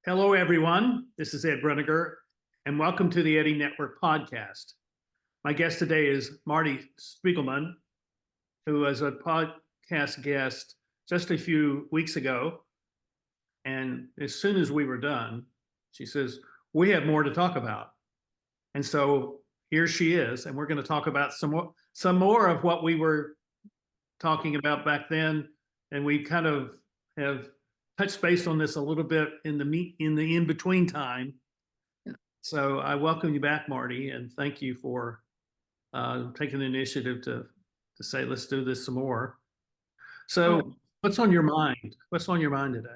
Hello, everyone. This is Ed Bruniger, and welcome to the Eddie Network podcast. My guest today is Marti Spiegelman, who was a podcast guest just a few weeks ago. And as soon as we were done, she says, "We have more to talk about." And so here she is, and we're going to talk about some more of what we were talking about back then, and we kind of have touched base on this a little bit in the in between time. Yeah. So I welcome you back, Marti, and thank you for taking the initiative to say let's do this some more. So what's on your mind? What's on your mind today?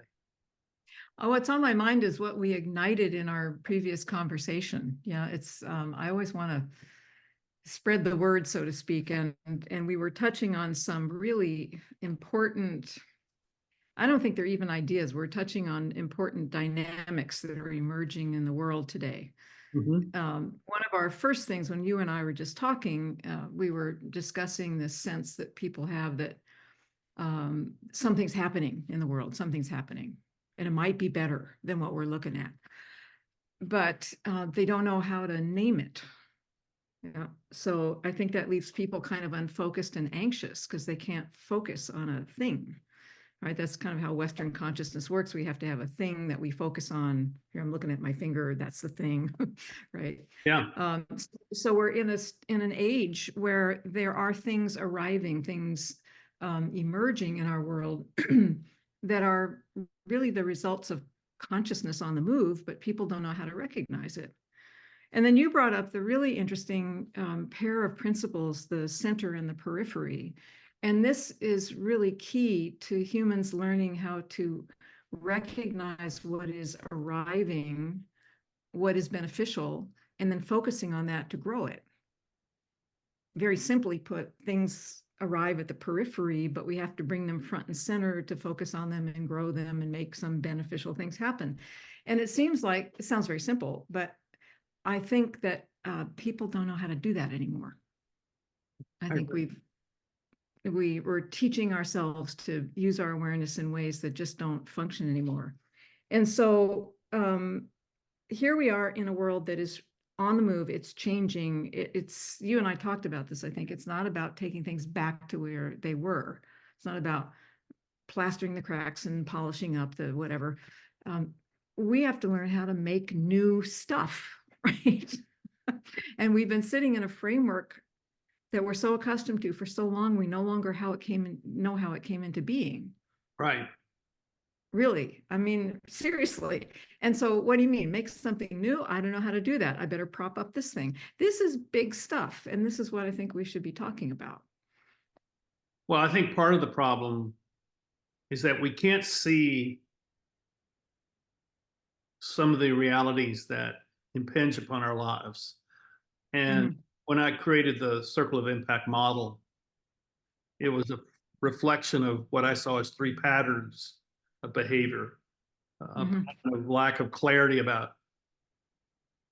What's on my mind is what we ignited in our previous conversation. Yeah, it's I always want to spread the word, so to speak, and we were touching on some really important. I don't think they're even ideas. We're touching on important dynamics that are emerging in the world today. Mm-hmm. One of our first things when you and I were just talking, we were discussing this sense that people have that something's happening in the world, something's happening, and it might be better than what we're looking at. But they don't know how to name it. Yeah. So I think that leaves people kind of unfocused and anxious because they can't focus on a thing. Right. That's kind of how Western consciousness works. We have to have a thing that we focus on. Here, I'm looking at my finger. That's the thing. Right. Yeah. So we're in an age where there are things arriving, things emerging in our world that are really the results of consciousness on the move, but people don't know how to recognize it. And then you brought up the really interesting pair of principles, the center and the periphery. And this is really key to humans learning how to recognize what is arriving, what is beneficial, and then focusing on that to grow it. Very simply put, things arrive at the periphery, but we have to bring them front and center to focus on them and grow them and make some beneficial things happen. And it seems like, it sounds very simple, but I think that people don't know how to do that anymore. I think we're teaching ourselves to use our awareness in ways that just don't function anymore. And so here we are in a world that is on the move. It's changing. It's you and I talked about this. I think it's not about taking things back to where they were. It's not about plastering the cracks and polishing up the whatever. We have to learn how to make new stuff, right? And we've been sitting in a framework that we're so accustomed to for so long, we no longer know how it came into being. Right. Really, I mean, seriously. And so what do you mean? Make something new? I don't know how to do that. I better prop up this thing. This is big stuff. And this is what I think we should be talking about. Well, I think part of the problem is that we can't see some of the realities that impinge upon our lives. And when I created the Circle of Impact model, it was a reflection of what I saw as three patterns of behavior, a pattern of lack of clarity about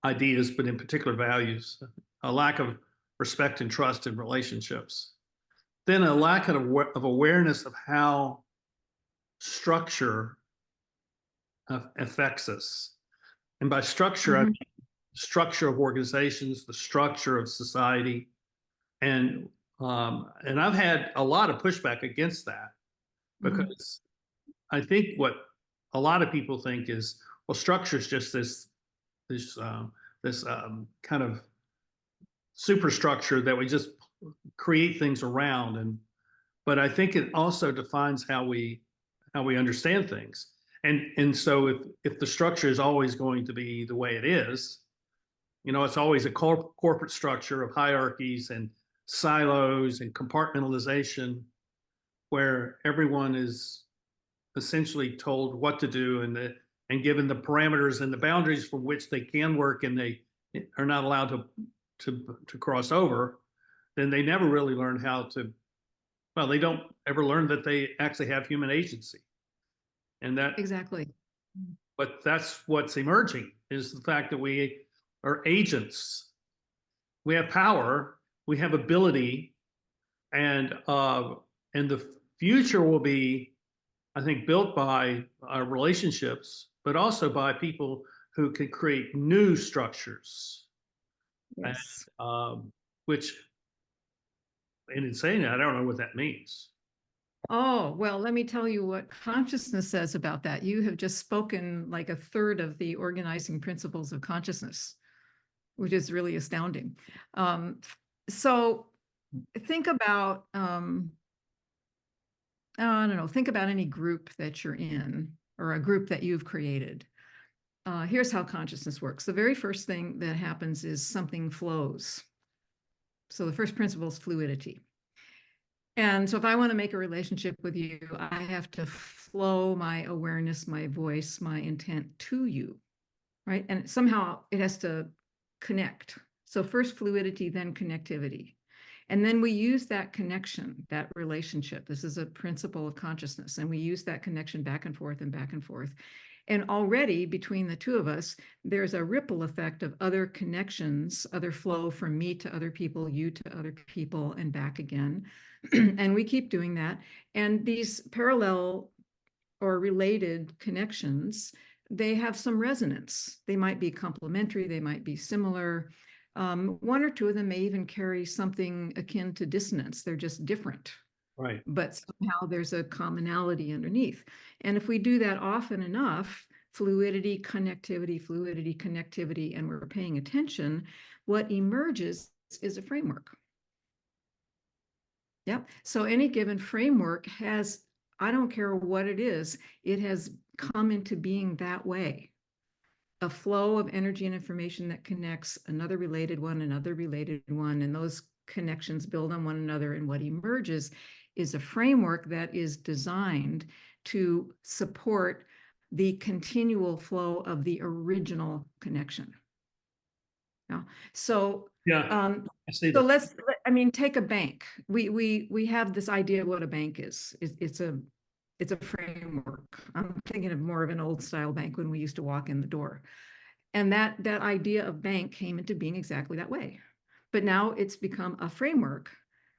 ideas, but in particular values, a lack of respect and trust in relationships, then a lack of awareness of how structure affects us. And by structure, I mean structure of organizations, the structure of society, and I've had a lot of pushback against that because I think what a lot of people think is, well, structure is just this kind of superstructure that we just create things around, but I think it also defines how we understand things. And so if the structure is always going to be the way it is, it's always a corporate structure of hierarchies and silos and compartmentalization where everyone is essentially told what to do and given the parameters and the boundaries from which they can work and they are not allowed to cross over, then they never really learn how to, well, they don't ever learn that they actually have human agency. And that exactly. But that's what's emerging is the fact that we are agents. We have power, we have ability, and the future will be I think, built by our relationships, but also by people who can create new structures. And, Yes. which, in saying that, I don't know what that means. Oh, well, let me tell you what consciousness says about that. You have just spoken like a third of the organizing principles of consciousness, which is really astounding. So think about, I don't know, think about any group that you're in or a group that you've created. Here's how consciousness works. The very first thing that happens is something flows. So the first principle is fluidity. And so if I want to make a relationship with you, I have to flow my awareness, my voice, my intent to you, right? And somehow it has to connect. So first fluidity, then connectivity. And then we use that connection, that relationship. This is a principle of consciousness. And we use that connection back and forth and back and forth. And already between the two of us, there's a ripple effect of other connections, other flow from me to other people, you to other people, and back again. And we keep doing that. And these parallel or related connections, they have some resonance. They might be complementary, they might be similar. One or two of them may even carry something akin to dissonance. They're just different, Right. but somehow there's a commonality underneath. And if we do that often enough, fluidity, connectivity, and we're paying attention, what emerges is a framework. Yep. So any given framework has, I don't care what it has come into being that way. A flow of energy and information that connects another related one, and those connections build on one another. And what emerges is a framework that is designed to support the continual flow of the original connection. Yeah. So Yeah, I see that. I mean, take a bank. We have this idea of what a bank is. It's a framework. I'm thinking of more of an old style bank when we used to walk in the door. And that idea of bank came into being exactly that way. But now it's become a framework.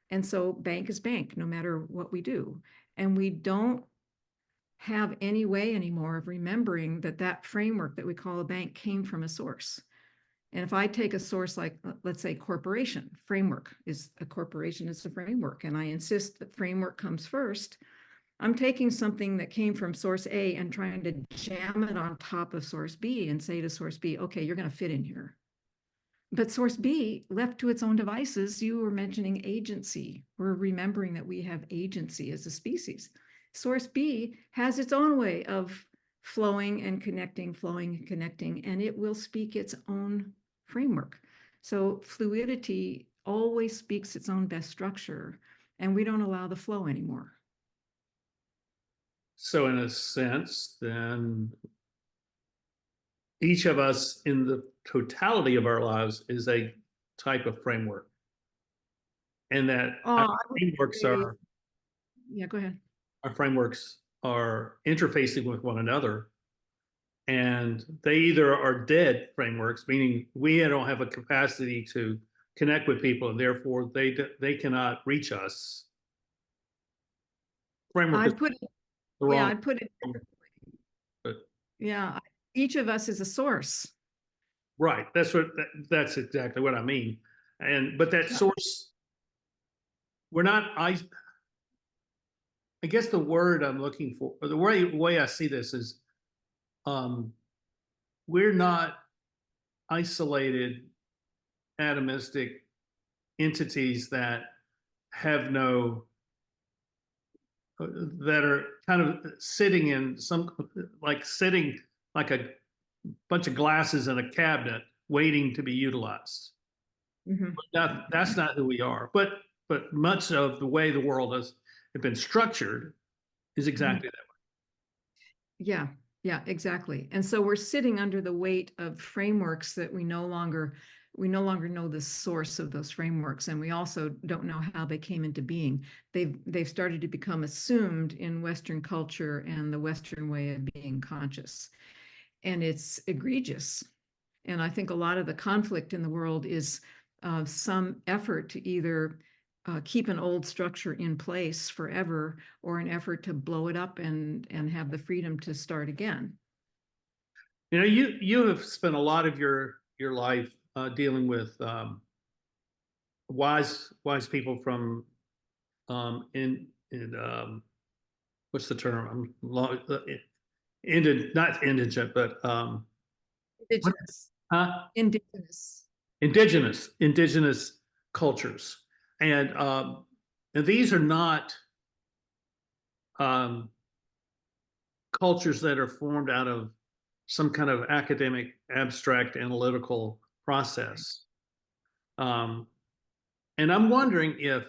And so bank is bank, no matter what we do. And we don't have any way anymore of remembering that that framework that we call a bank came from a source. And if I take a source like, let's say, corporation, framework is a corporation is a framework, and I insist that framework comes first, I'm taking something that came from source A and trying to jam it on top of source B and say to source B, okay, you're going to fit in here. But source B, left to its own devices, you were mentioning agency. We're remembering that we have agency as a species. Source B has its own way of flowing and connecting, and it will speak its own framework. So fluidity always speaks its own best structure, and we don't allow the flow anymore. So in a sense, then each of us in the totality of our lives is a type of framework. And that I would frameworks say, are yeah, go ahead. our frameworks are interfacing with one another. And they either are dead frameworks, meaning we don't have a capacity to connect with people, and therefore they cannot reach us. Framework is I'd put it, the yeah, wrong, I'd put it, but yeah, each of us is a source. right. That's exactly what I mean. And but that Yeah. source, we're not. I guess the word I'm looking for, or the way I see this is, um, we're not isolated atomistic entities that have no that are kind of sitting in some sitting like a bunch of glasses in a cabinet waiting to be utilized. Mhm. That's not who we are. But much of the way the world has been structured is Mhm. exactly that Yeah, yeah, exactly. And so we're sitting under the weight of frameworks that we no longer know the source of those frameworks, and we also don't know how they came into being. They've started to become assumed in Western culture and the Western way of being conscious. And it's egregious. And I think a lot of the conflict in the world is some effort to either keep an old structure in place forever, or an effort to blow it up and have the freedom to start again. You know, you have spent a lot of your life dealing with wise people from in what's the term? Not indigent, but Indigenous. huh? Indigenous. Indigenous cultures, and these are not um, cultures that are formed out of some kind of academic, abstract, analytical process. Um, and I'm wondering if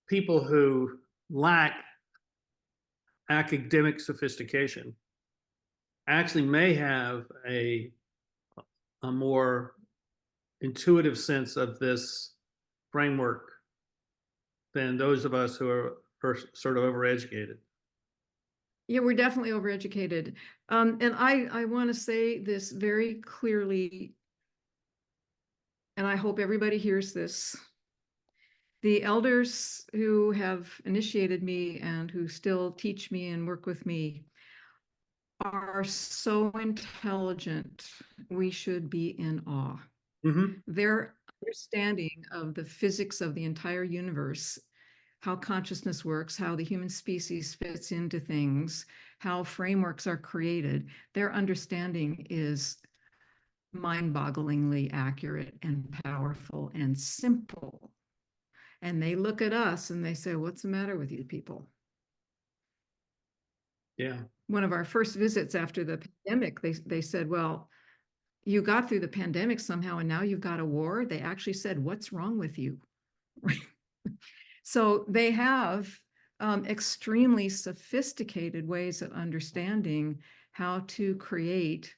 people who lack academic sophistication actually may have a more intuitive sense of this framework than those of us who are sort of overeducated. Yeah, we're definitely overeducated. And I want to say this very clearly, and I hope everybody hears this. The elders who have initiated me and who still teach me and work with me are so intelligent, we should be in awe. Mm-hmm. Their understanding of the physics of the entire universe, how consciousness works, how the human species fits into things, how frameworks are created, their understanding is mind-bogglingly accurate and powerful and simple. And they look at us and they say, what's the matter with you people? Yeah. One of our first visits after the pandemic, they said, well, you got through the pandemic somehow and now you've got a war. They actually said, what's wrong with you? So they have extremely sophisticated ways of understanding how to create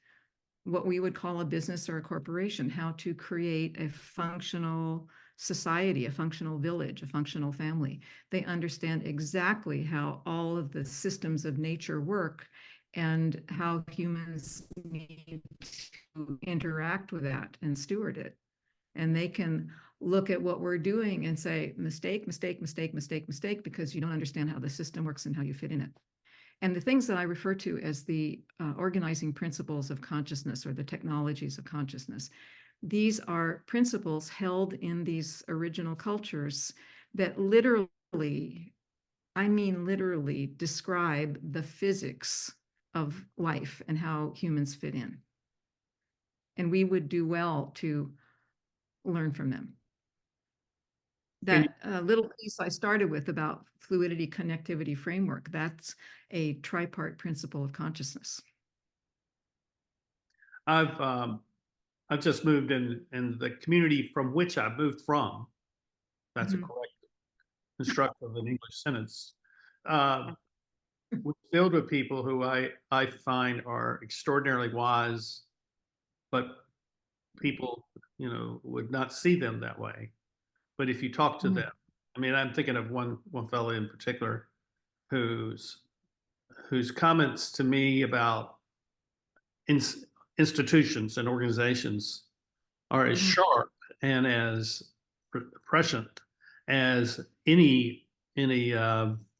what we would call a business or a corporation, how to create a functional society, a functional village, a functional family. They understand exactly how all of the systems of nature work and how humans need to interact with that and steward it. And they can look at what we're doing and say, mistake, mistake, mistake, mistake, mistake, because you don't understand how the system works and how you fit in it. And the things that I refer to as the organizing principles of consciousness, or the technologies of consciousness, these are principles held in these original cultures that literally, I mean literally, describe the physics of life and how humans fit in. And we would do well to learn from them. That little piece I started with about fluidity connectivity framework, that's a tripart principle of consciousness. I've I've just moved in the community from which I moved from. That's a correct construction of an English sentence. We're filled with people who I find are extraordinarily wise, but people, you know, would not see them that way. But if you talk to them, I mean, I'm thinking of one fellow in particular whose comments to me about institutions and organizations are as sharp and as prescient as any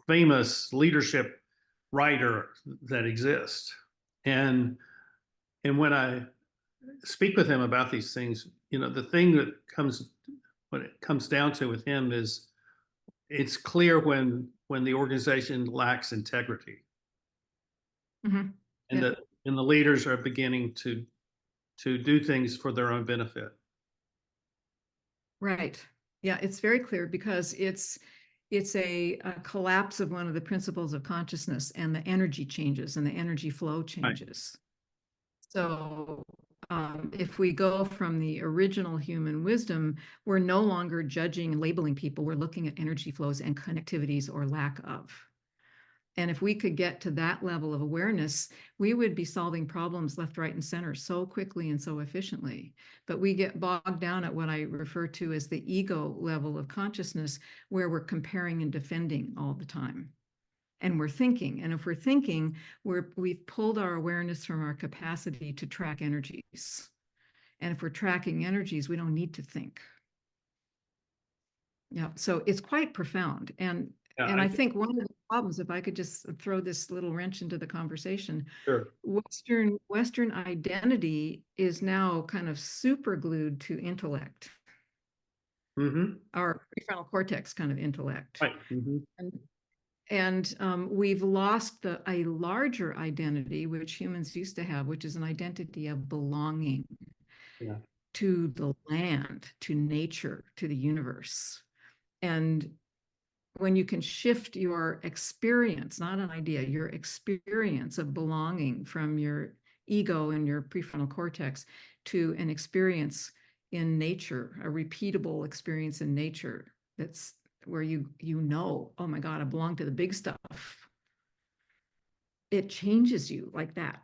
famous leadership writer that exists. And when I speak with him about these things, you know, the thing that comes what it comes down to with him is it's clear when the organization lacks integrity, Mm-hmm. and Yeah. the leaders are beginning to do things for their own benefit. Right. Yeah, it's very clear because it's a collapse of one of the principles of consciousness, and the energy changes and the energy flow changes. So if we go from the original human wisdom, we're no longer judging and labeling people. We're looking at energy flows and connectivities or lack of. And if we could get to that level of awareness, we would be solving problems left, right, and center so quickly and so efficiently. But we get bogged down at what I refer to as the ego level of consciousness, where we're comparing and defending all the time. And we're thinking. And if we're thinking, we've pulled our awareness from our capacity to track energies. And if we're tracking energies, we don't need to think. Yeah. So it's quite profound. And Yeah, I think one of the problems, if I could just throw this little wrench into the conversation, sure. Western identity is now kind of super glued to intellect, Hmm. our prefrontal cortex kind of intellect. Right. Hmm. And, we've lost a larger identity, which humans used to have, which is an identity of belonging Yeah. to the land, to nature, to the universe. And when you can shift your experience, not an idea, your experience of belonging from your ego and your prefrontal cortex to an experience in nature, a repeatable experience in nature, that's where you know, oh my God, I belong to the big stuff. It changes you like that.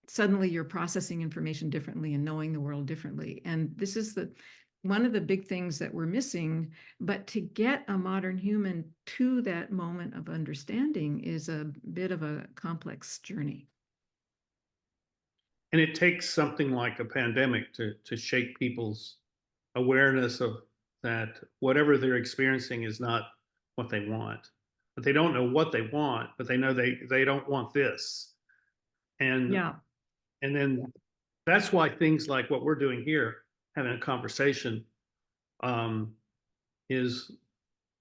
Suddenly you're processing information differently and knowing the world differently. And this is one of the big things that we're missing. But to get a modern human to that moment of understanding is a bit of a complex journey. And it takes something like a pandemic to shake people's awareness of that whatever they're experiencing is not what they want. But they don't know what they want, but they know they don't want this. And Yeah. and then that's why things like what we're doing here, having a conversation, um, is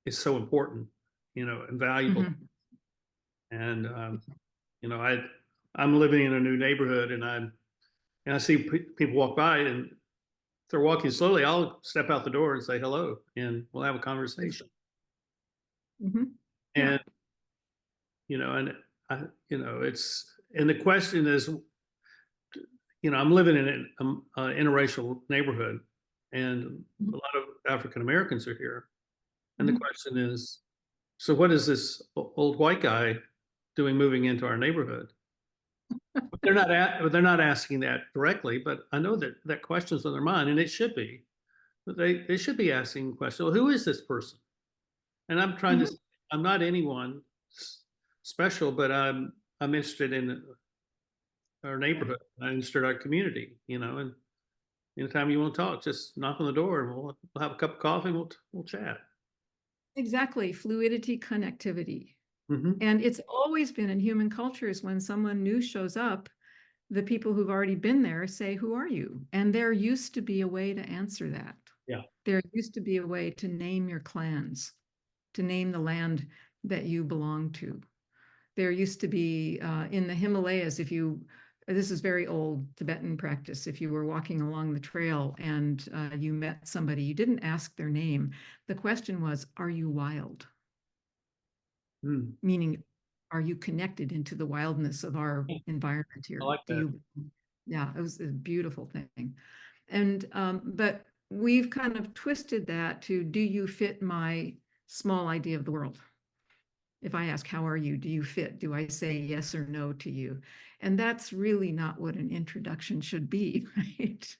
so important, and valuable. Mhm. And I'm living in a new neighborhood, and I see people walk by, and if they're walking slowly, I'll step out the door and say hello, and we'll have a conversation. Mhm. Yeah. And and it's and the question is, I'm living in an interracial neighborhood, and a Mhm. lot of African Americans are here. And the Mhm. question is, so what is this old white guy doing moving into our neighborhood? They're not asking that directly, but I know that that question's on their mind, and it should be. But they should be asking the question, well, who is this person? And I'm trying to. Mhm. I'm not anyone special, but I'm interested in our Yeah. neighborhood. I'm interested in our community. And anytime you want to talk, just knock on the door, and we'll have a cup of coffee, and we'll chat. Exactly. Fluidity, connectivity. Hmm. And it's always been in human cultures when someone new shows up, the people who've already been there say, "Who are you?" And there used to be a way to answer that. Yeah. There used to be a way to name your clans, to name the land that you belong to. There used to be in the Himalayas, this is very old Tibetan practice, if you were walking along the trail and you met somebody, you didn't ask their name. The question was, are you wild? Mm. Meaning, are you connected into the wildness of our environment I here? like that. Yeah, it was a beautiful thing. And, but we've kind of twisted that to, do you fit my small idea of the world? If I ask, how are you? Do you fit? Do I say yes or no to you? And that's really not what an introduction should be, right?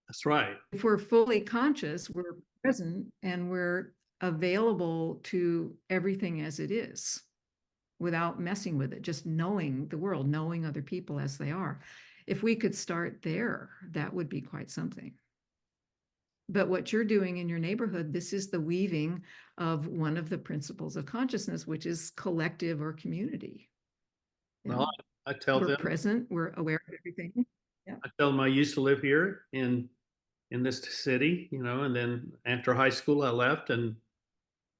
That's right. If we're fully conscious, we're present and we're available to everything as it is without messing with it, just knowing the world, knowing other people as they are. If we could start there, that would be quite something. But what you're doing in your neighborhood, this is the weaving of one of the principles of consciousness, which is collective or community. You Well, know, I tell we're them, present, we're aware of everything. Yeah. I used to live here in this city, and then after high school I left, and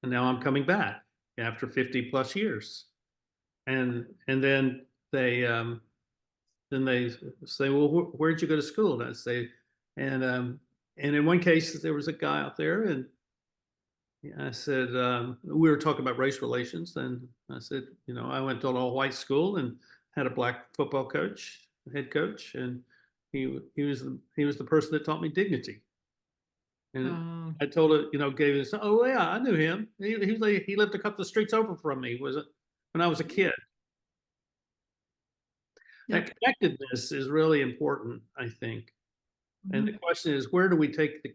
now I'm coming back after 50 plus years. And then they say, well, where'd you go to school? And I say, and and in one case there was a guy out there, and I said, we were talking about race relations, and I said, I went to an all white school and had a black football coach, head coach, and he was the person that taught me dignity. And Uh, I told her, gave it. Oh yeah, I knew him. He lived a couple of streets over from me. Was it when I was a kid? yeah. That connectedness is really important, I think. And the Mhm. question is, where do we take the?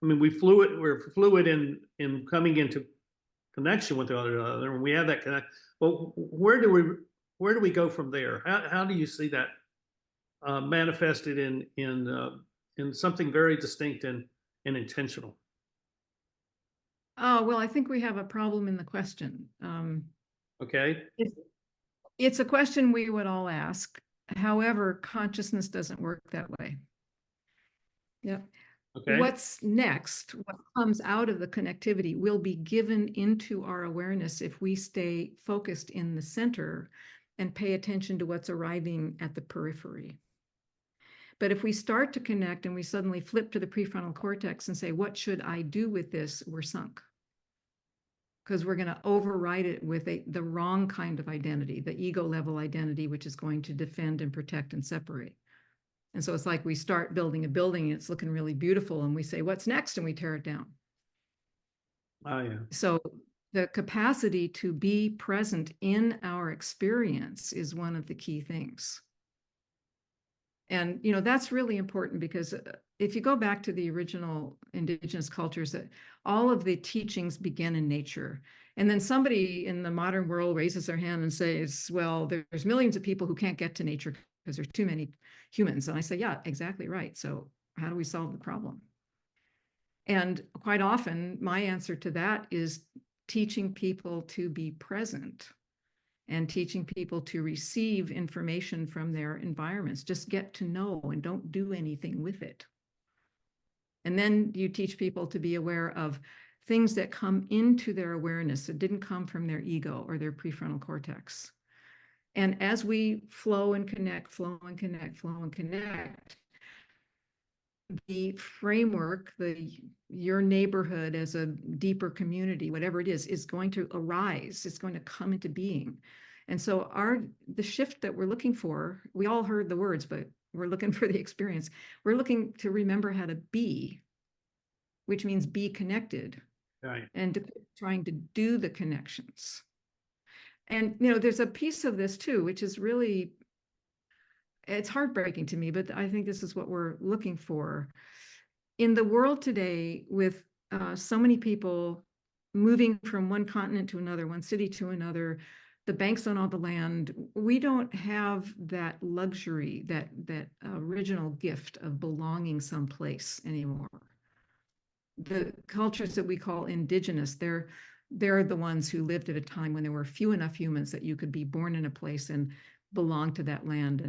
I mean, we're fluid in coming into connection with the other, and we have that connect. Well, where do we go from there? How do you see that manifested in something very distinct in and intentional? Oh, well, I think we have a problem in the question. Okay. It's a question we would all ask. However, consciousness doesn't work that way. Yep. Okay. What's next, what comes out of the connectivity will be given into our awareness if we stay focused in the center and pay attention to what's arriving at the periphery. But if we start to connect and we suddenly flip to the prefrontal cortex and say, what should I do with this? We're sunk. Because we're going to override it with the wrong kind of identity, the ego level identity, which is going to defend and protect and separate. And so it's like we start building a building and it's looking really beautiful and we say, what's next? And we tear it down. Oh, yeah. So the capacity to be present in our experience is one of the key things. And, you know, that's really important because if you go back to the original indigenous cultures, that all of the teachings begin in nature. And then somebody in the modern world raises their hand and says, well, there's millions of people who can't get to nature because there's too many humans. And I say, yeah, exactly right. So how do we solve the problem? And quite often, my answer to that is teaching people to be present and teaching people to receive information from their environments. Just get to know and don't do anything with it. And then you teach people to be aware of things that come into their awareness that didn't come from their ego or their prefrontal cortex. And as we flow and connect, flow and connect, flow and connect, the framework, your neighborhood as a deeper community, whatever it is going to arise. It's going to come into being. And so the shift that we're looking for, we all heard the words, but we're looking for the experience. We're looking to remember how to be, which means be connected, Right. and trying to do the connections. And, you know, there's a piece of this too, which is really, it's heartbreaking to me, but I think this is what we're looking for. In the world today, with so many people moving from one continent to another, one city to another, the banks own all the land, we don't have that luxury, that original gift of belonging someplace anymore. The cultures that we call indigenous, they're the ones who lived at a time when there were few enough humans that you could be born in a place and belong to that land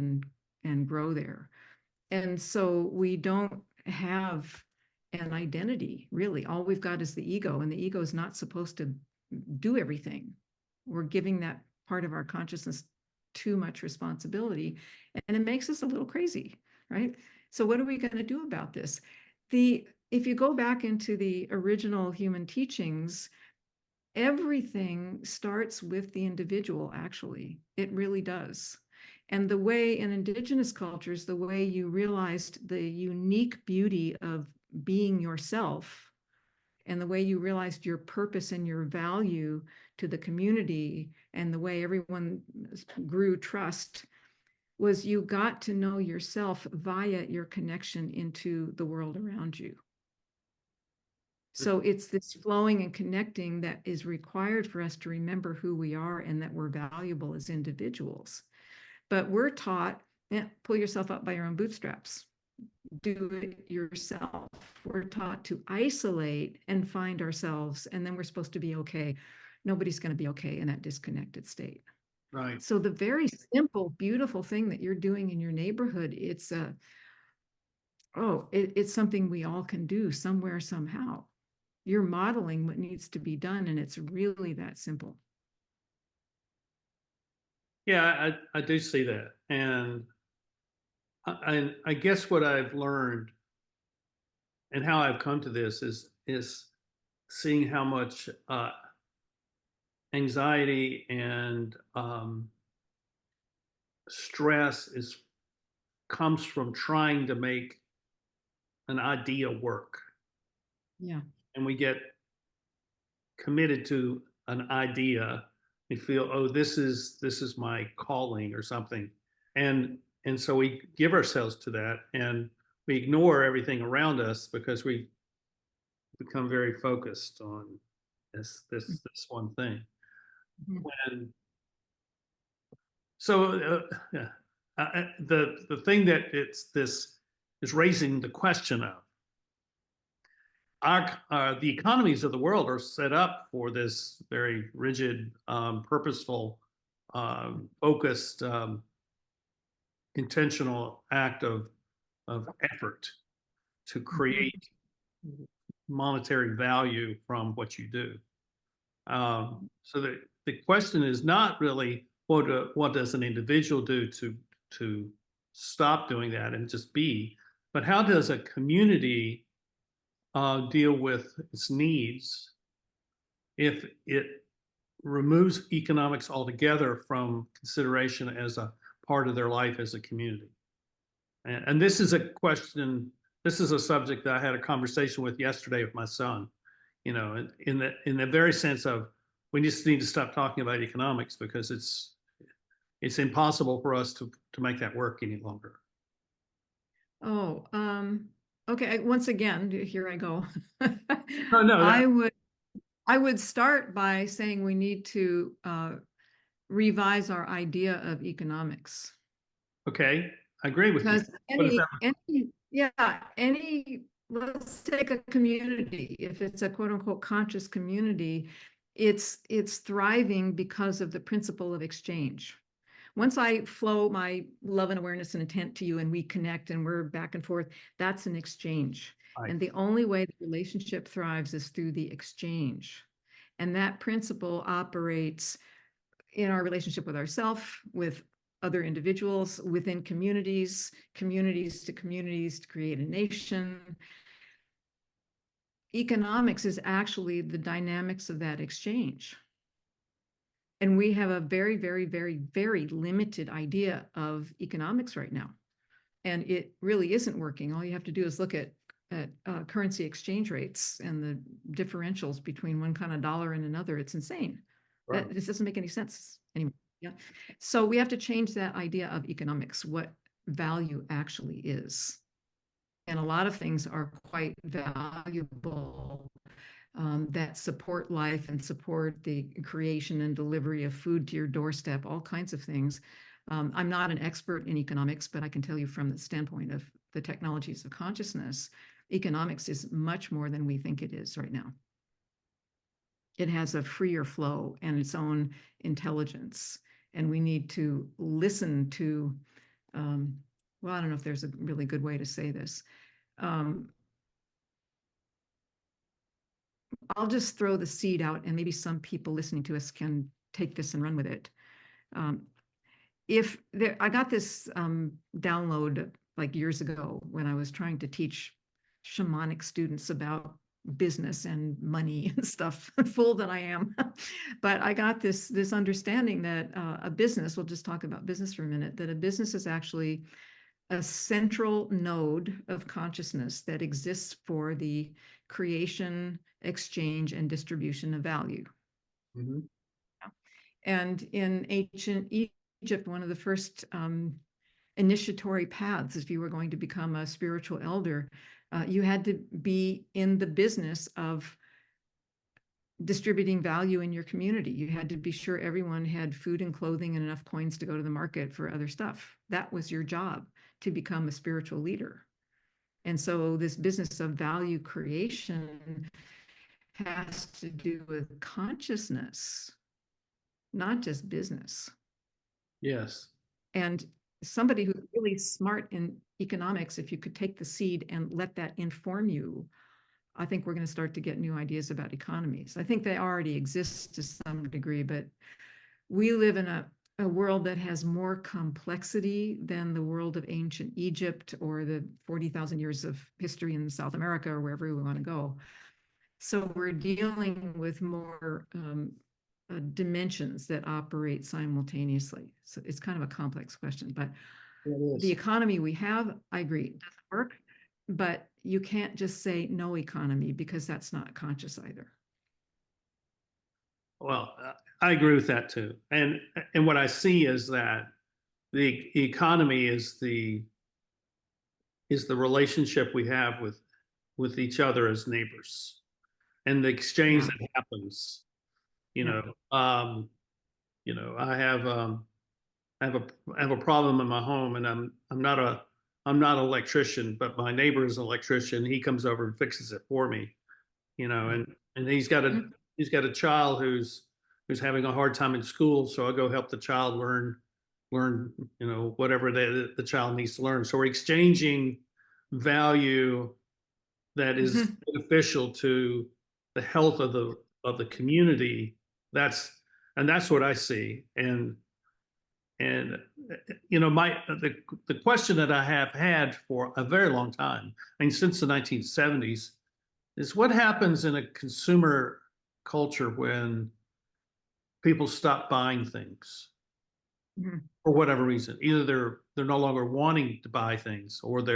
and grow there. And so we don't have an identity, really. All we've got is the ego, and the ego is not supposed to do everything. We're giving that part of our consciousness too much responsibility, and it makes us a little crazy, right? So what are we going to do about this? If you go back into the original human teachings, everything starts with the individual, actually. It really does. And the way in indigenous cultures, the way you realized the unique beauty of being yourself, and the way you realized your purpose and your value to the community, and the way everyone grew trust, was you got to know yourself via your connection into the world around you. So it's this flowing and connecting that is required for us to remember who we are and that we're valuable as individuals. But we're taught, pull yourself up by your own bootstraps. Do it yourself. We're taught to isolate and find ourselves, and then we're supposed to be okay. Nobody's going to be okay in that disconnected state. Right. So the very simple, beautiful thing that you're doing in your neighborhood, it's something we all can do somewhere, somehow. You're modeling what needs to be done, and it's really that simple. Yeah, I do see that. And I guess what I've learned and how I've come to this is seeing how much anxiety and stress comes from trying to make an idea work. Yeah. And we get committed to an idea. We feel, oh, this is my calling or something. And so we give ourselves to that, and we ignore everything around us because we become very focused on this one thing. Mhm. And so the thing that this is raising the question of the economies of the world are set up for this very rigid, purposeful, focused, intentional act of effort to create monetary value from what you do. So the question is not really what does an individual do to stop doing that and just be, but how does a community deal with its needs if it removes economics altogether from consideration as a part of their life as a community. And this is a question, this is a subject that I had a conversation with yesterday with my son, you know, in the very sense of we just need to stop talking about economics because it's impossible for us to make that work any longer. Oh, okay. Once again, here I go. No, no, that, I would start by saying we need to revise our idea of economics. okay, I agree with you. Because What is that? let's take a community. If it's a quote unquote conscious community, it's thriving because of the principle of exchange. Once I flow my love and awareness and intent to you and we connect and we're back and forth, that's an exchange. Right. And the only way the relationship thrives is through the exchange. And that principle operates in our relationship with ourselves, with other individuals, within communities, communities to create a nation. Economics is actually the dynamics of that exchange. And we have a very, very, very, very limited idea of economics right now. And it really isn't working. All you have to do is look at currency exchange rates and the differentials between one kind of dollar and another. It's insane. Right. This doesn't make any sense anymore. Yeah. So we have to change that idea of economics, what value actually is. And a lot of things are quite valuable that support life and support the creation and delivery of food to your doorstep, all kinds of things. I'm not an expert in economics, but I can tell you from the standpoint of the technologies of consciousness, economics is much more than we think it is right now. It has a freer flow and its own intelligence. And we need to listen to, well, I don't know if there's a really good way to say this. I'll just throw the seed out and maybe some people listening to us can take this and run with it. I got this download like years ago when I was trying to teach shamanic students about business and money and stuff, fool that I am. But I got this understanding that a business, we'll just talk about business for a minute, that a business is actually a central node of consciousness that exists for the creation, exchange, and distribution of value. Mm-hmm. And in ancient Egypt, one of the first initiatory paths, if you were going to become a spiritual elder, you had to be in the business of distributing value in your community. You had to be sure everyone had food and clothing and enough coins to go to the market for other stuff. That was your job to become a spiritual leader. And so this business of value creation has to do with consciousness, not just business. Yes. And somebody who's really smart in economics, if you could take the seed and let that inform you, I think we're going to start to get new ideas about economies. I think they already exist to some degree, but we live in a world that has more complexity than the world of ancient Egypt or the 40,000 years of history in South America or wherever we want to go. So we're dealing with more dimensions that operate simultaneously. So it's kind of a complex question, but the economy we have, I agree, doesn't work, but you can't just say no economy because that's not conscious either. Well, I agree with that too. And what I see is that the economy is the relationship we have with each other as neighbors and the exchange that happens. You know, I have a problem in my home, and I'm not an electrician, but my neighbor is an electrician. He comes over and fixes it for me. you know, and he's got a child who's having a hard time in school, so I'll go help the child learn, whatever the child needs to learn. So we're exchanging value that is beneficial to the health of the community. That's and that's what I see. And the question that I have had for a very long time, I mean, since the 1970s, is what happens in a consumer culture when people stop buying things for whatever reason. Either they're no longer wanting to buy things, or they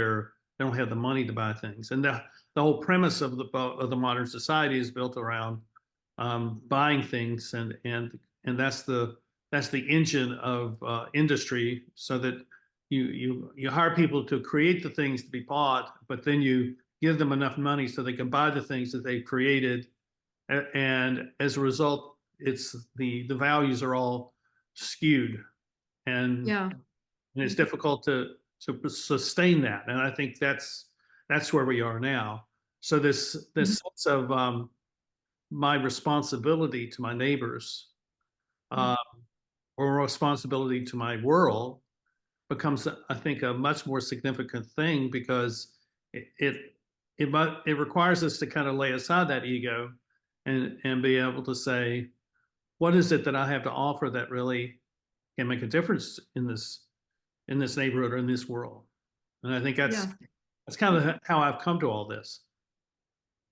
don't have the money to buy things. And the whole premise of the modern society is built around buying things, and that's the engine of industry, so that you hire people to create the things to be bought, but then you give them enough money so they can buy the things that they've created, and as a result, it's the values are all skewed, and Yeah. it's difficult to sustain that. And I think that's where we are now. So this sense of my responsibility to my neighbors, uh, or responsibility to my world, becomes, I think, a much more significant thing, because it requires us to kind of lay aside that ego and be able to say, what is it that I have to offer that really can make a difference in this neighborhood or in this world? And I think Yeah. that's kind of how I've come to all this.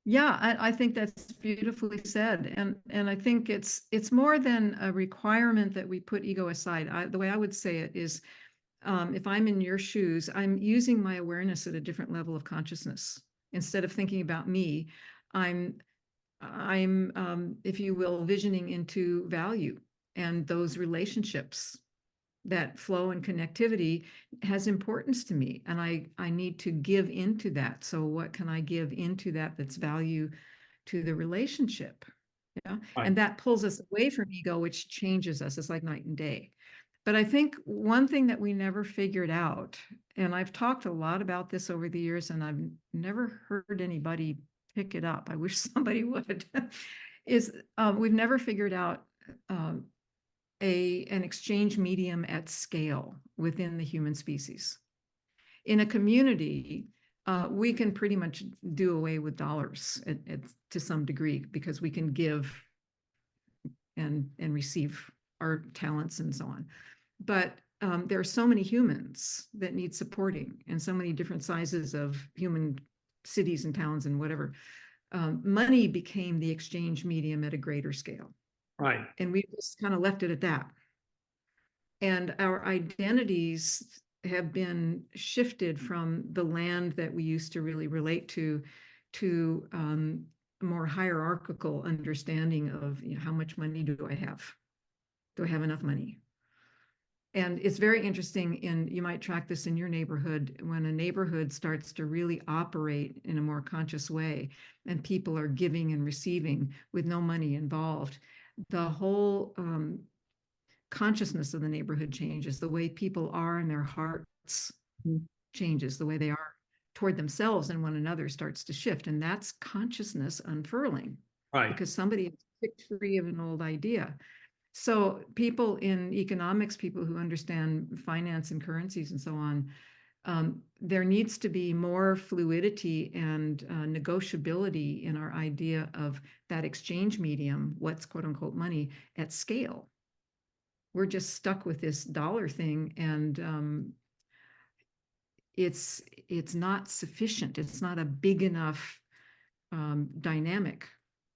Yeah, I think that's beautifully said. And I think it's more than a requirement that we put ego aside. The way I would say it is, if I'm in your shoes, I'm using my awareness at a different level of consciousness. Instead of thinking about me, I'm, if you will, visioning into value and those relationships. That flow and connectivity has importance to me, and I need to give into that. So what can I give into that that's value to the relationship? Yeah. Right. And that pulls us away from ego, which changes us. It's like night and day. But I think one thing that we never figured out, and I've talked a lot about this over the years, and I've never heard anybody pick it up. I wish somebody would, is we've never figured out an exchange medium at scale within the human species. In a community, we can pretty much do away with dollars to some degree, because we can give and receive our talents and so on. But there are so many humans that need supporting, and so many different sizes of human cities and towns and whatever. Money became the exchange medium at a greater scale. Right. And we just kind of left it at that. And our identities have been shifted from the land that we used to really relate to a more hierarchical understanding of, how much money do I have? Do I have enough money? And it's very interesting, you might track this in your neighborhood, when a neighborhood starts to really operate in a more conscious way, and people are giving and receiving with no money involved. The whole consciousness of the neighborhood changes. The way people are in their hearts changes. The way they are toward themselves and one another starts to shift. And that's consciousness unfurling. Right. Because somebody has picked free of an old idea. So people in economics, people who understand finance and currencies and so on, there needs to be more fluidity and negotiability in our idea of that exchange medium, what's quote unquote money, at scale. We're just stuck with this dollar thing, and it's not sufficient. It's not a big enough dynamic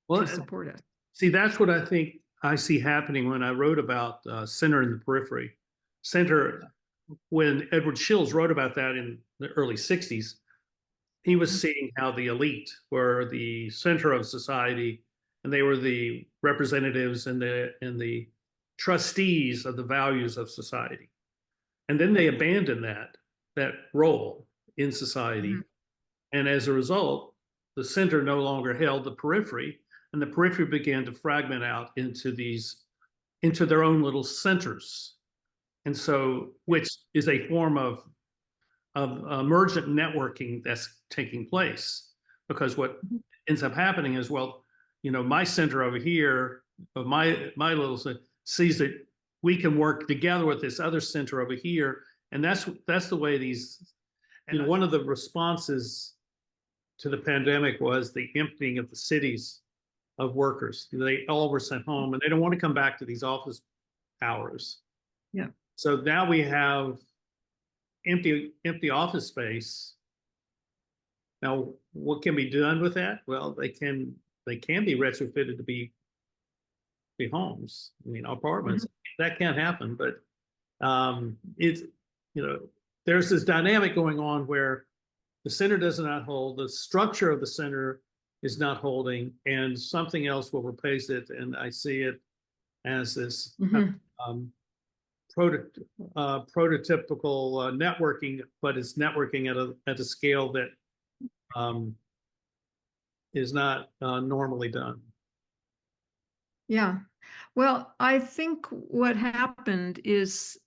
Well, to support us. see, that's what I think I see happening when I wrote about center and the periphery. Center, when Edward Shills wrote about that in the early 60s, he was seeing how the elite were the center of society, and they were the representatives and the trustees of the values of society. And then they abandoned that role in society. And as a result, the center no longer held the periphery, and the periphery began to fragment out into their own little centers. And so, which is a form of emergent networking that's taking place. because what ends up happening is, well, my center over here of my little center sees that we can work together with this other center over here, and that's the way these. And one of the responses to the pandemic was the emptying of the cities of workers. They all were sent home, and they don't want to come back to these office hours. Yeah. So now we have empty office space. Now, what can be done with that? Well, they can be retrofitted to be homes. I mean, apartments. That can't happen, but it's there's this dynamic going on where the center does not hold, the structure of the center is not holding, and something else will replace it. And I see it as this prototypical networking, but it's networking at a scale that is not normally done. Yeah. Well, I think what happened is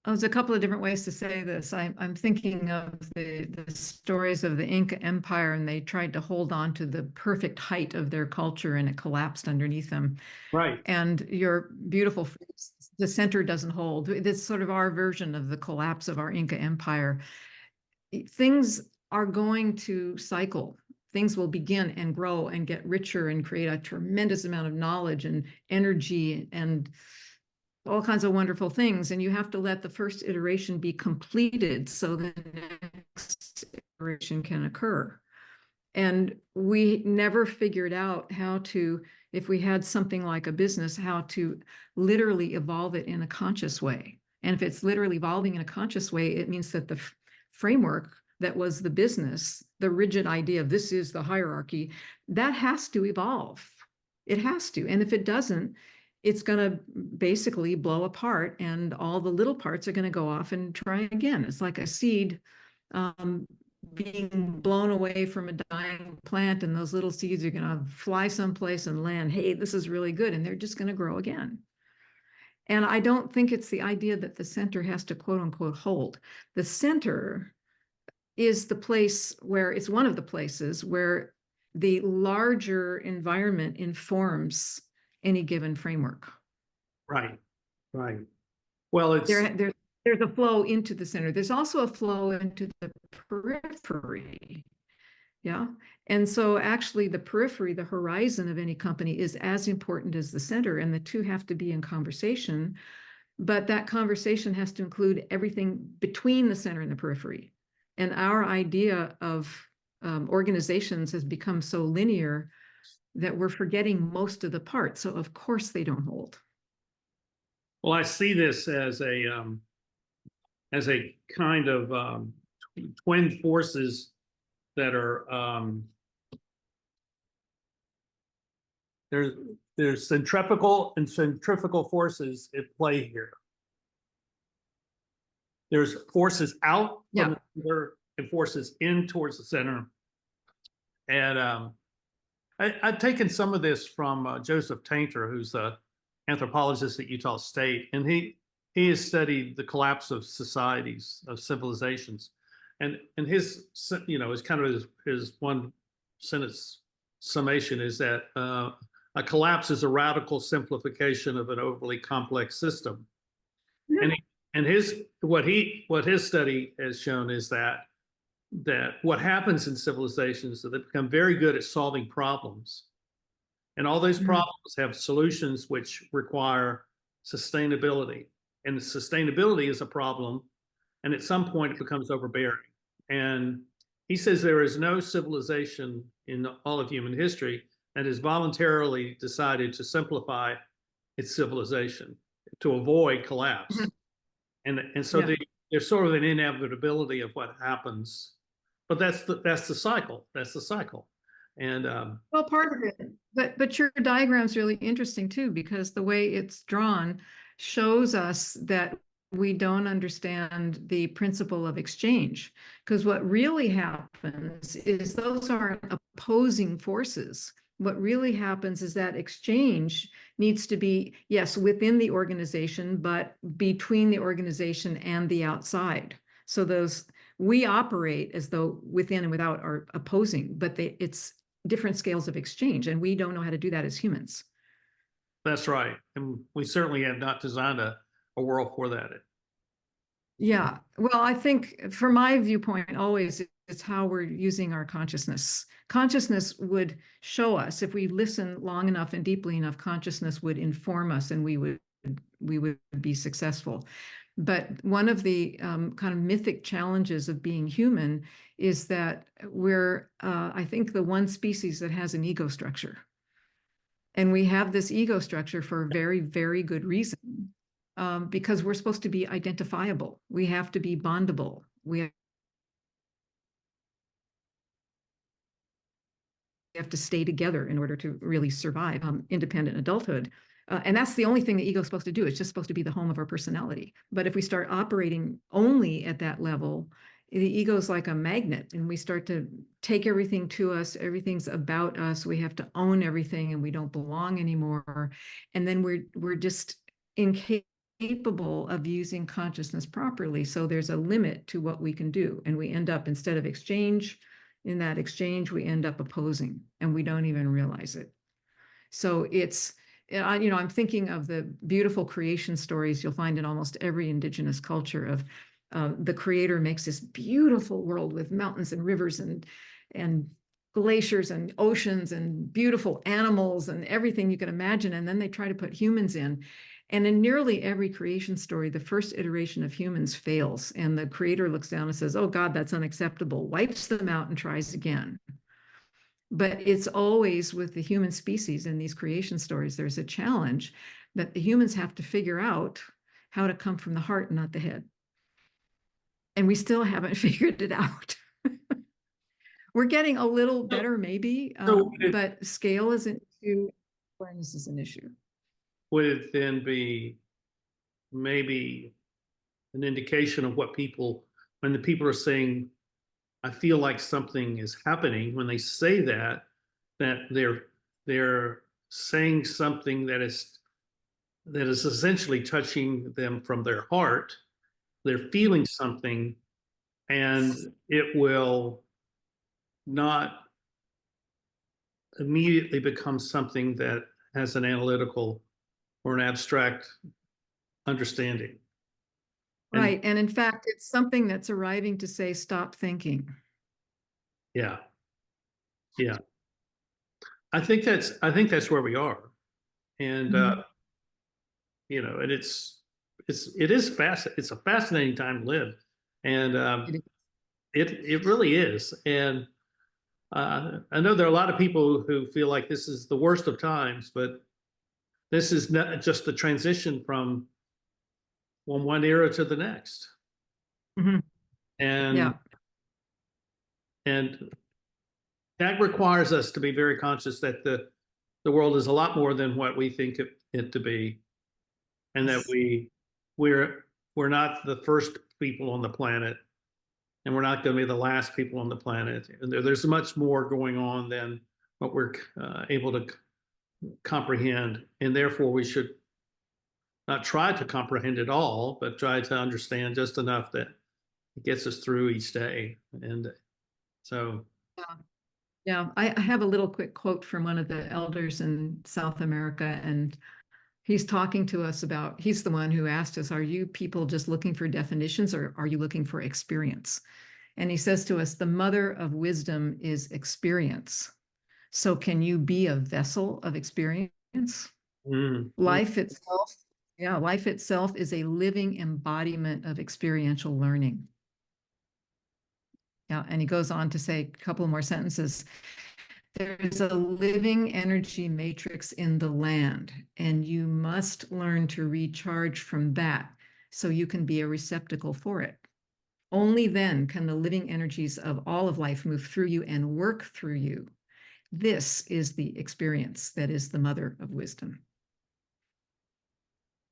there's a couple of different ways to say this. I'm thinking of the stories of the Inca Empire, and they tried to hold on to the perfect height of their culture, and it collapsed underneath them. Right. And your beautiful phrase, the center doesn't hold. It's sort of our version of the collapse of our Inca Empire. Things are going to cycle. Things will begin and grow and get richer and create a tremendous amount of knowledge and energy and all kinds of wonderful things. And you have to let the first iteration be completed so the next iteration can occur. And we never figured out how to, if we had something like a business, how to literally evolve it in a conscious way. And if it's literally evolving in a conscious way, it means that the framework that was the business, the rigid idea of this is the hierarchy, that has to evolve. It has to. And if it doesn't, it's going to basically blow apart, and all the little parts are going to go off and try again. It's like a seed being blown away from a dying plant, and those little seeds are going to fly someplace and land. Hey, this is really good. And they're just going to grow again. And I don't think it's the idea that the center has to quote unquote hold. The center is the place where it's one of the places where the larger environment informs any given framework. Right. Well, it's there's a flow into the center. There's also a flow into the periphery. Yeah. And so actually the periphery, the horizon of any company is as important as the center, and the two have to be in conversation. But that conversation has to include everything between the center and the periphery. And our idea of organizations has become so linear that we're forgetting most of the parts. So of course they don't hold. Well, I see this as a kind of twin forces that are there's centrifugal and centrifugal forces at play here. There's forces out from the center and forces in towards the center. And I've taken some of this from Joseph Tainter, who's an anthropologist at Utah State, and he has studied the collapse of societies, of civilizations, and his is kind of his one sentence summation is that a collapse is a radical simplification of an overly complex system, and what his study has shown is that what happens in civilizations is that they become very good at solving problems. And all those problems have solutions which require sustainability. And sustainability is a problem. And at some point it becomes overbearing. And he says there is no civilization in all of human history that has voluntarily decided to simplify its civilization to avoid collapse. And so there's sort of an inevitability of what happens. But that's the cycle. That's the cycle. And well, part of it, but your diagram's really interesting too, because the way it's drawn shows us that we don't understand the principle of exchange. Because what really happens is those aren't opposing forces. What really happens is that exchange needs to be, yes, within the organization, but between the organization and the outside. So those We operate as though within and without are opposing, but it's different scales of exchange, and we don't know how to do that as humans. That's right. And we certainly have not designed a world for that. Yeah. Well, I think from my viewpoint, always it's how we're using our consciousness. Consciousness would show us if we listen long enough and deeply enough, consciousness would inform us and we would be successful. But one of the kind of mythic challenges of being human is that we're, I think, the one species that has an ego structure. And we have this ego structure for a very, very good reason, because we're supposed to be identifiable. We have to be bondable. We have to stay together in order to really survive independent adulthood. And that's the only thing the ego is supposed to do. It's just supposed to be the home of our personality. But if we start operating only at that level, the ego is like a magnet, and we start to take everything to us. Everything's about us. We have to own everything, and we don't belong anymore. And then we're just incapable of using consciousness properly. So there's a limit to what we can do, and we end up, instead of exchange, in that exchange, we end up opposing, and we don't even realize it. So it's, I'm thinking of the beautiful creation stories you'll find in almost every indigenous culture of the creator makes this beautiful world with mountains and rivers and glaciers and oceans and beautiful animals and everything you can imagine. And then they try to put humans in. And in nearly every creation story, the first iteration of humans fails. And the creator looks down and says, oh God, that's unacceptable, wipes them out and tries again. But it's always with the human species in these creation stories, there's a challenge that the humans have to figure out how to come from the heart, not the head. And we still haven't figured it out. We're getting a little better, maybe, but scale is an issue, awareness is an issue. Would it then be maybe an indication of what people, when the people are saying, I feel like something is happening, when they say that they're saying something that is essentially touching them from their heart. They're feeling something, and it will not immediately become something that has an analytical or an abstract understanding. Right. And in fact, it's something that's arriving to say, stop thinking. Yeah. Yeah. I think that's where we are. And and it's a fascinating time to live. And it really is. And I know there are a lot of people who feel like this is the worst of times, but this is not just the transition from one era to the next. Mm-hmm. And yeah. and that requires us to be very conscious that the world is a lot more than what we think it to be, and that we're not the first people on the planet, and we're not going to be the last people on the planet. And there's much more going on than what we're able to comprehend, and therefore we should not try to comprehend it all, but try to understand just enough that it gets us through each day. And so, yeah, I have a little quick quote from one of the elders in South America, and he's talking to us about, he's the one who asked us, are you people just looking for definitions, or are you looking for experience? And he says to us, the mother of wisdom is experience. So can you be a vessel of experience? Life itself, life itself is a living embodiment of experiential learning. Yeah, and he goes on to say a couple more sentences. There's a living energy matrix in the land, and you must learn to recharge from that so you can be a receptacle for it. Only then can the living energies of all of life move through you and work through you. This is the experience that is the mother of wisdom.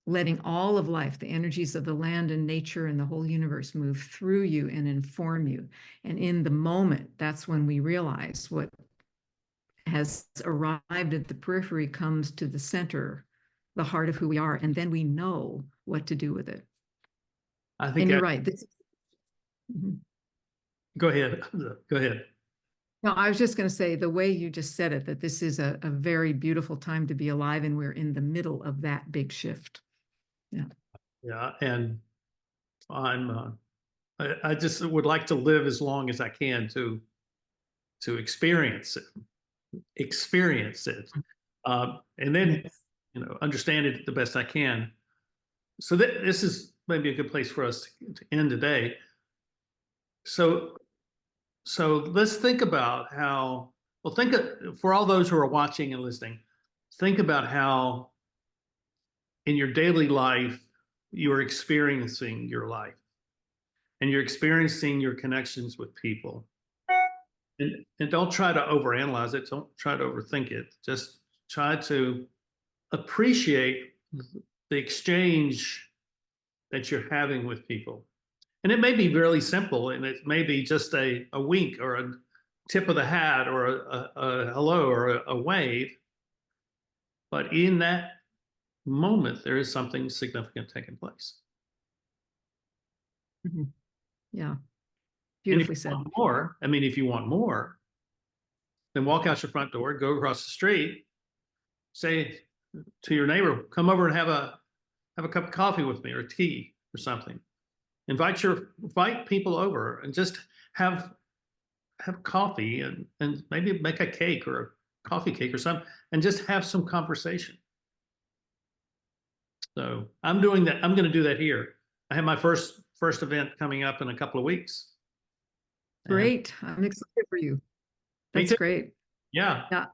Letting all of life, the energies of the land and nature and the whole universe, move through you and inform you. And in the moment, that's when we realize what has arrived at the periphery comes to the center, the heart of who we are, and then we know what to do with it. I think and you're right. Go ahead. Go ahead. No, I was just going to say the way you just said it, that this is a very beautiful time to be alive, and we're in the middle of that big shift. Yeah. Yeah. And I just would like to live as long as I can to experience it, and then, Yes. understand it the best I can. So this is maybe a good place for us to end today. So, let's think about how, well, for all those who are watching and listening, think about how in your daily life you're experiencing your life and you're experiencing your connections with people. And don't try to overanalyze it. Don't try to overthink it. Just try to appreciate the exchange that you're having with people. And it may be really simple, and it may be just a wink or a tip of the hat or a hello or a wave. But in that moment, there is something significant taking place. Mhm. Yeah. And if Beautifully you said. want more, I mean, if you want more, then walk out your front door, go across the street, say to your neighbor, come over and have a cup of coffee with me or tea or something. Invite people over and just have coffee and maybe make a cake or a coffee cake or something and just have some conversation. So I'm doing that. I'm going to do that here. I have my first event coming up in a couple of weeks. And Great. I'm excited for you. me That's too. great. Yeah. Yeah.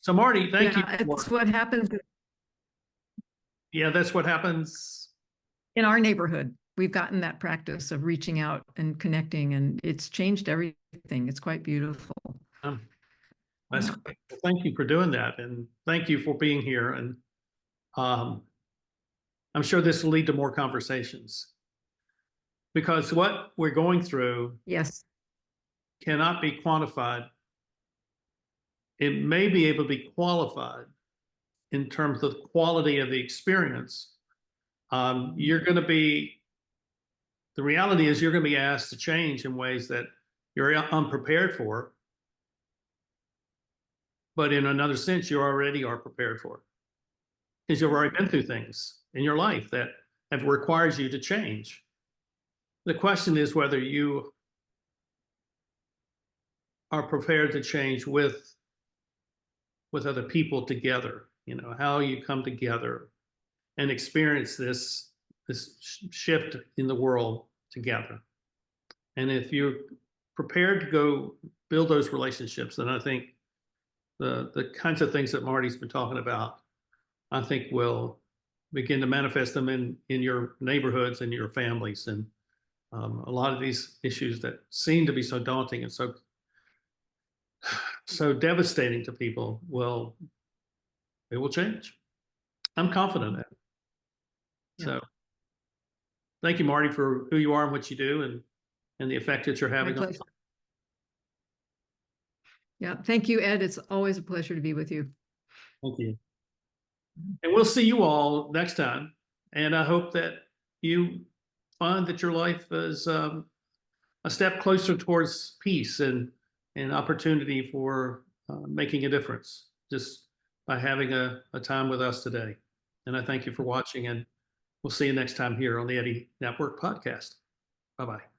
So Marty, thank you. Yeah. It's what happens Yeah, that's what happens. in our neighborhood. We've gotten that practice of reaching out and connecting, and it's changed everything. It's quite beautiful. Um, that's Yeah. great. Well, thank you for doing that, and thank you for being here. And um, I'm sure this will lead to more conversations because what we're going through Yes. cannot be quantified. It may be able to be qualified in terms of quality of the experience. You're going to be, the reality is you're going to be asked to change in ways that you're unprepared for, but in another sense, you already are prepared for because you've already been through things in your life that have required you to change. The question is whether you are prepared to change with other people together, how you come together and experience this shift in the world together. And if you're prepared to go build those relationships, then I think the kinds of things that Marty's been talking about, I think will begin to manifest them in your neighborhoods and your families. And a lot of these issues that seem to be so daunting and so devastating to people it will change. I'm confident in that. Yeah. So thank you, Marty, for who you are and what you do and the effect that you're My having on. pleasure. Yeah. Thank you, Ed. It's always a pleasure to be with you. Thank you. And we'll see you all next time. And I hope that you find that your life is a step closer towards peace and opportunity for making a difference just by having a time with us today. And I thank you for watching, and we'll see you next time here on the Eddie Network podcast. Bye-bye.